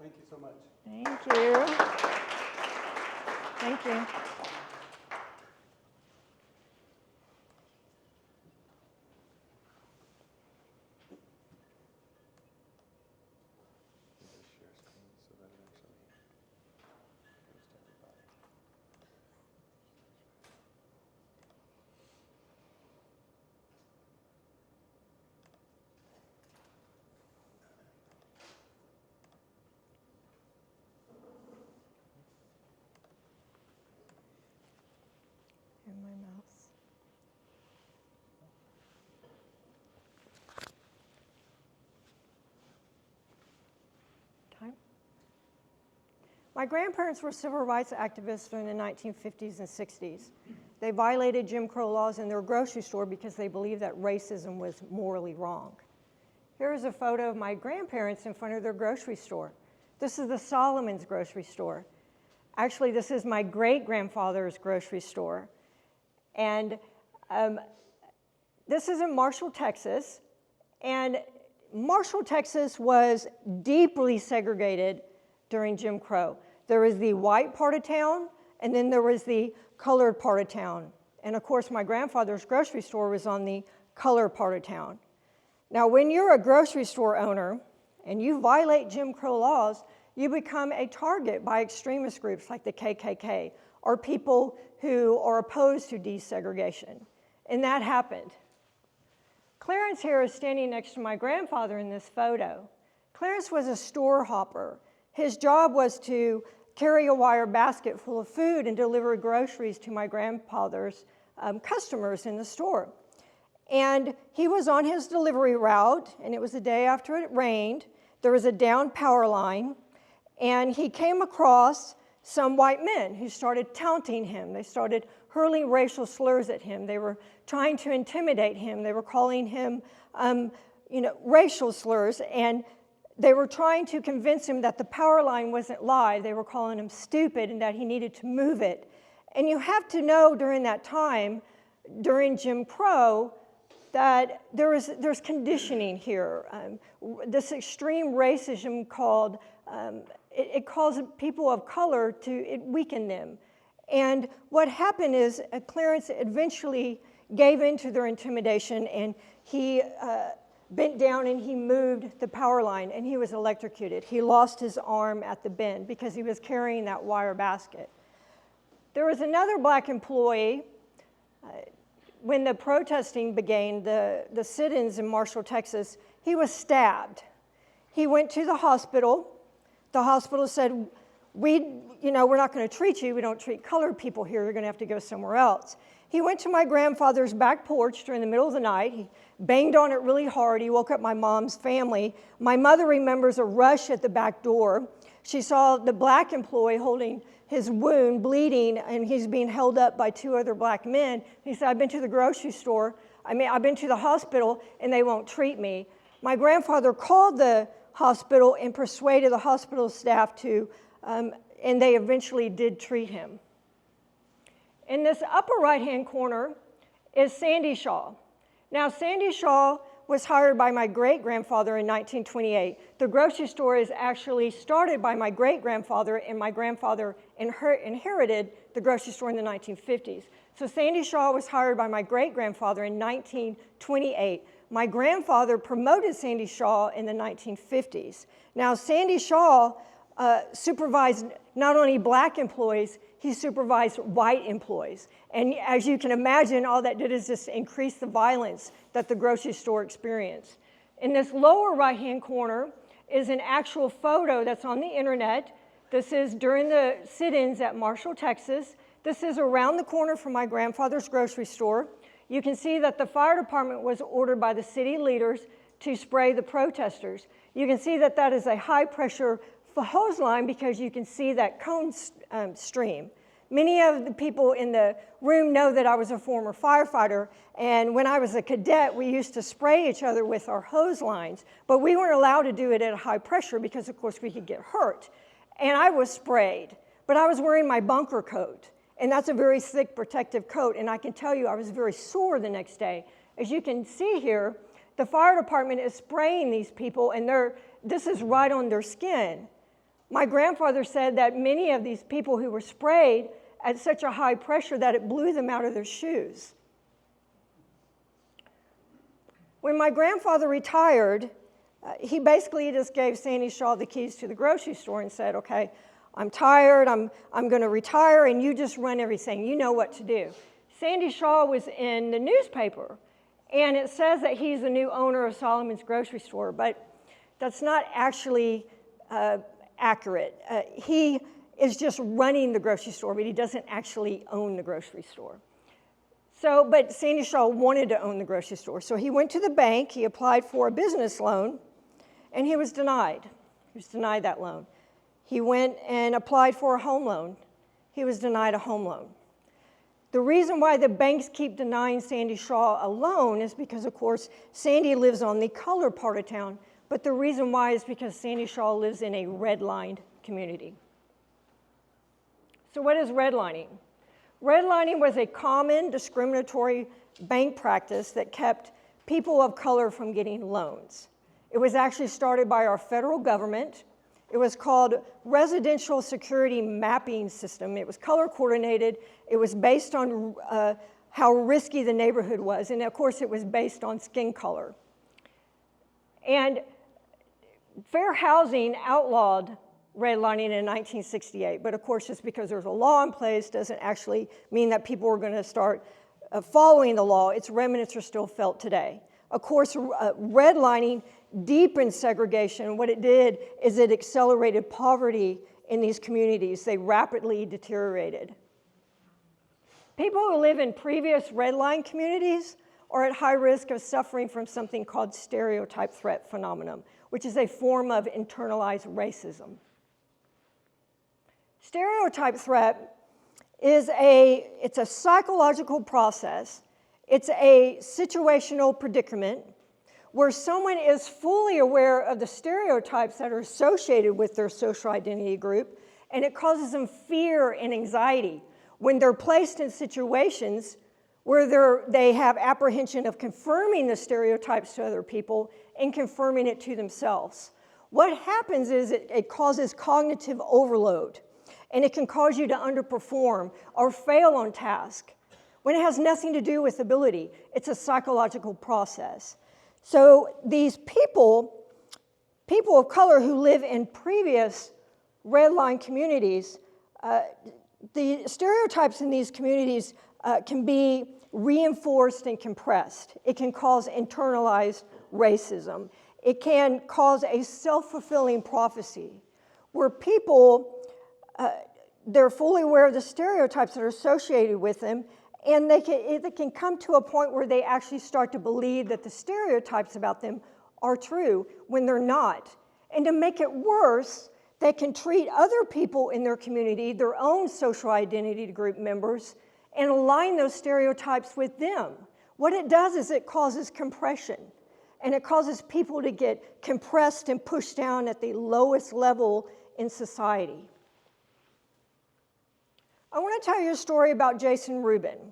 Thank you so much. Thank you. Thank you. And my mouse. Time. My grandparents were civil rights activists during the 1950s and 60s. They violated Jim Crow laws in their grocery store because they believed that racism was morally wrong. Here is a photo of my grandparents in front of their grocery store. This is the Solomon's grocery store. Actually, this is my great-grandfather's grocery store. And this is in Marshall, Texas. And Marshall, Texas was deeply segregated during Jim Crow. There was the white part of town, and then there was the colored part of town. And of course, my grandfather's grocery store was on the colored part of town. Now, when you're a grocery store owner and you violate Jim Crow laws, you become a target by extremist groups like the KKK or people who are opposed to desegregation. And that happened. Clarence here is standing next to my grandfather in this photo. Clarence was a store hopper. His job was to carry a wire basket full of food and deliver groceries to my grandfather's customers in the store. And he was on his delivery route, and it was the day after it rained. There was a down power line, and he came across some white men who started taunting him. They started hurling racial slurs at him. They were trying to intimidate him. They were calling him, racial slurs, and they were trying to convince him that the power line wasn't live. They were calling him stupid and that he needed to move it. And you have to know during that time, during Jim Crow, that there's conditioning here. This extreme racism called, it calls people of color it weakened them. And what happened is Clarence eventually gave in to their intimidation, and he bent down and he moved the power line, and he was electrocuted. He lost his arm at the bend because he was carrying that wire basket. There was another black employee. When the protesting began, the sit-ins in Marshall, Texas, he was stabbed. He went to the hospital. The hospital said, we're not going to treat you. We don't treat colored people here. You're going to have to go somewhere else. He went to my grandfather's back porch during the middle of the night. He banged on it really hard. He woke up my mom's family. My mother remembers a rush at the back door. She saw the black employee holding his wound, bleeding, and he's being held up by two other black men. He said, I've been to the grocery store. I've been to the hospital, and they won't treat me. My grandfather called the hospital and persuaded the hospital staff to, and they eventually did treat him. In this upper right-hand corner is Sandy Shaw. Now, Sandy Shaw was hired by my great-grandfather in 1928. The grocery store is actually started by my great-grandfather, and my grandfather inherited the grocery store in the 1950s. So Sandy Shaw was hired by my great-grandfather in 1928. My grandfather promoted Sandy Shaw in the 1950s. Now, Sandy Shaw supervised not only black employees, he supervised white employees. And as you can imagine, all that did is just increase the violence that the grocery store experienced. In this lower right-hand corner is an actual photo that's on the internet. This is during the sit-ins at Marshall, Texas. This is around the corner from my grandfather's grocery store. You can see that the fire department was ordered by the city leaders to spray the protesters. You can see that that is a high-pressure hose line because you can see that cone stream. Many of the people in the room know that I was a former firefighter, and when I was a cadet, we used to spray each other with our hose lines, but we weren't allowed to do it at a high pressure because, of course, we could get hurt. And I was sprayed, but I was wearing my bunker coat, and that's a very thick protective coat, and I can tell you I was very sore the next day. As you can see here, the fire department is spraying these people, and this is right on their skin. My grandfather said that many of these people who were sprayed at such a high pressure that it blew them out of their shoes. When my grandfather retired, he basically just gave Sandy Shaw the keys to the grocery store and said, okay, I'm tired, I'm going to retire, and you just run everything. You know what to do. Sandy Shaw was in the newspaper, and it says that he's the new owner of Solomon's grocery store, but that's not actually accurate. He is just running the grocery store, but he doesn't actually own the grocery store. But Sandy Shaw wanted to own the grocery store. So he went to the bank, he applied for a business loan, and he was denied. He was denied that loan. He went and applied for a home loan. He was denied a home loan. The reason why the banks keep denying Sandy Shaw a loan is because, of course, Sandy lives on the colored part of town, but the reason why is because Sandy Shaw lives in a redlined community. So what is redlining? Redlining was a common discriminatory bank practice that kept people of color from getting loans. It was actually started by our federal government. It was called Residential Security Mapping System. It was color coordinated. It was based on how risky the neighborhood was. And of course, it was based on skin color. And fair housing outlawed redlining in 1968. But of course, just because there's a law in place doesn't actually mean that people are going to start following the law. Its remnants are still felt today. Of course, redlining deepened segregation. What it did is it accelerated poverty in these communities. They rapidly deteriorated. People who live in previous redline communities are at high risk of suffering from something called stereotype threat phenomenon, which is a form of internalized racism. Stereotype threat is it's a psychological process. It's a situational predicament where someone is fully aware of the stereotypes that are associated with their social identity group, and it causes them fear and anxiety when they're placed in situations where they have apprehension of confirming the stereotypes to other people and confirming it to themselves. What happens is it causes cognitive overload, and it can cause you to underperform or fail on task when it has nothing to do with ability. It's a psychological process. So these people of color who live in previous redline communities, the stereotypes in these communities can be reinforced and compressed. It can cause internalized racism. It can cause a self-fulfilling prophecy where people, they're fully aware of the stereotypes that are associated with them, and it can come to a point where they actually start to believe that the stereotypes about them are true when they're not. And to make it worse, they can treat other people in their community, their own social identity group members, and align those stereotypes with them. What it does is it causes compression, and it causes people to get compressed and pushed down at the lowest level in society. I want to tell you a story about Jason Rubin.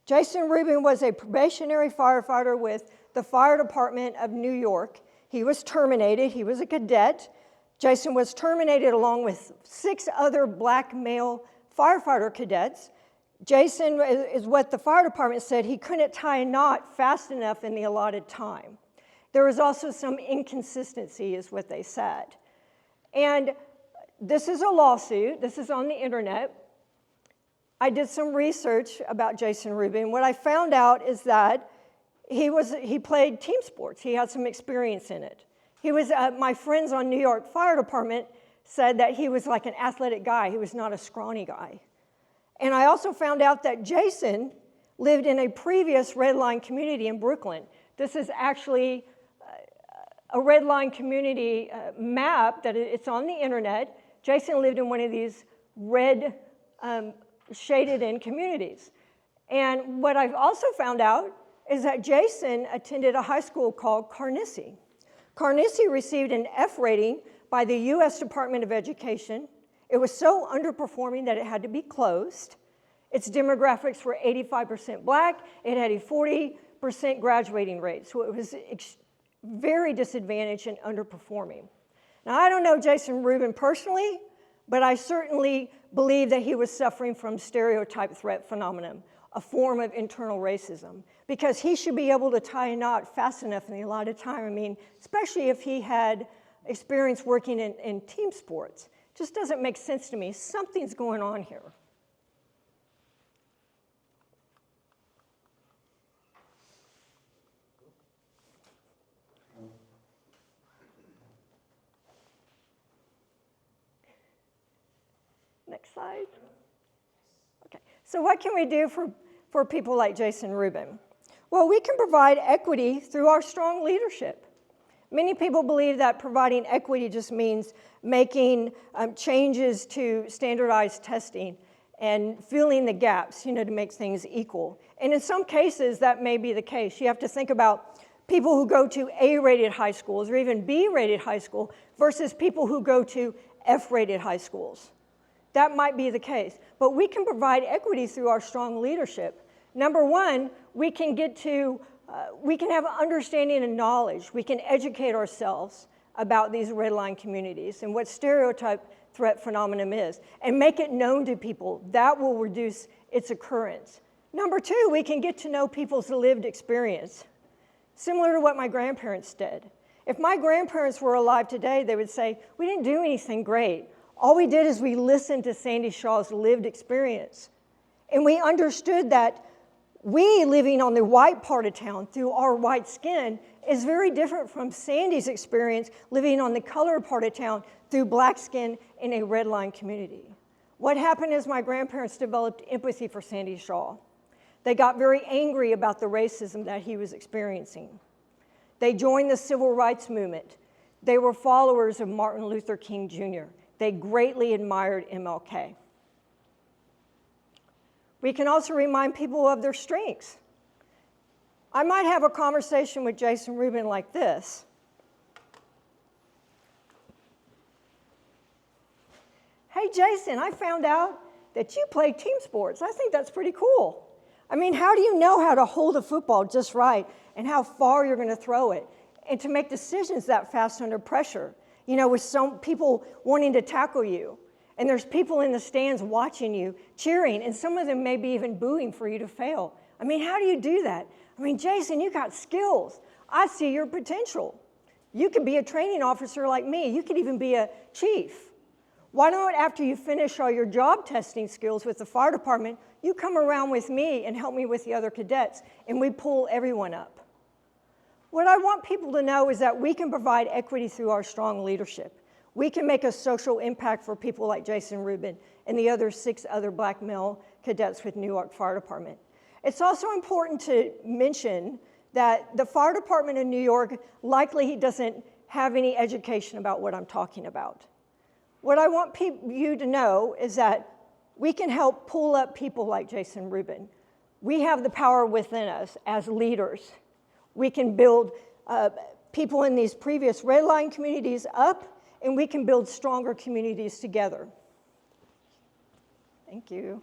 Jason Rubin was a probationary firefighter with the fire department of New York. He was terminated. He was a cadet. Jason was terminated along with 6 other black male firefighter cadets. Jason, is what the fire department said, he couldn't tie a knot fast enough in the allotted time. There was also some inconsistency, is what they said. And this is a lawsuit. This is on the internet. I did some research about Jason Rubin. What I found out is that he played team sports. He had some experience in it. He was, my friends on New York Fire Department said that he was like an athletic guy. He was not a scrawny guy. And I also found out that Jason lived in a previous redline community in Brooklyn. This is actually a redline community map that it's on the internet. Jason lived in one of these red shaded in communities. And what I've also found out is that Jason attended a high school called Carnegie. Carnegie received an F rating by the U.S. Department of Education. It was so underperforming that it had to be closed. Its demographics were 85% black. It had a 40% graduating rate, so it was very disadvantaged and underperforming. Now, I don't know Jason Rubin personally, but I certainly believe that he was suffering from stereotype threat phenomenon, a form of internal racism, because he should be able to tie a knot fast enough in a lot of time. I mean, especially if he had experience working in team sports. Just doesn't make sense to me. Something's going on here. Next slide. Okay, so what can we do for people like Jason Rubin? Well, we can provide equity through our strong leadership. Many people believe that providing equity just means making changes to standardized testing and filling the gaps, to make things equal. And in some cases, that may be the case. You have to think about people who go to A-rated high schools or even B-rated high school versus people who go to F-rated high schools. That might be the case. But we can provide equity through our strong leadership. Number one, we can have understanding and knowledge. We can educate ourselves about these red line communities and what stereotype threat phenomenon is and make it known to people. That will reduce its occurrence. Number two, we can get to know people's lived experience, similar to what my grandparents did. If my grandparents were alive today, they would say, we didn't do anything great. All we did is we listened to Sandy Shaw's lived experience. And we understood that we living on the white part of town through our white skin is very different from Sandy's experience living on the colored part of town through black skin in a red line community. What happened is my grandparents developed empathy for Sandy Shaw. They got very angry about the racism that he was experiencing. They joined the civil rights movement. They were followers of Martin Luther King Jr. They greatly admired MLK. We can also remind people of their strengths. I might have a conversation with Jason Rubin like this. Hey, Jason, I found out that you play team sports. I think that's pretty cool. I mean, how do you know how to hold a football just right and how far you're going to throw it and to make decisions that fast under pressure? With some people wanting to tackle you. And there's people in the stands watching you, cheering, and some of them maybe even booing for you to fail. I mean, how do you do that? I mean, Jason, you got skills. I see your potential. You could be a training officer like me. You could even be a chief. Why don't, after you finish all your job testing skills with the fire department, you come around with me and help me with the other cadets, and we pull everyone up. What I want people to know is that we can provide equity through our strong leadership. We can make a social impact for people like Jason Rubin and the other 6 other black male cadets with Newark Fire Department. It's also important to mention that the fire department in New York likely doesn't have any education about what I'm talking about. What I want you to know is that we can help pull up people like Jason Rubin. We have the power within us as leaders. We can build people in these previous red line communities up, and we can build stronger communities together. Thank you.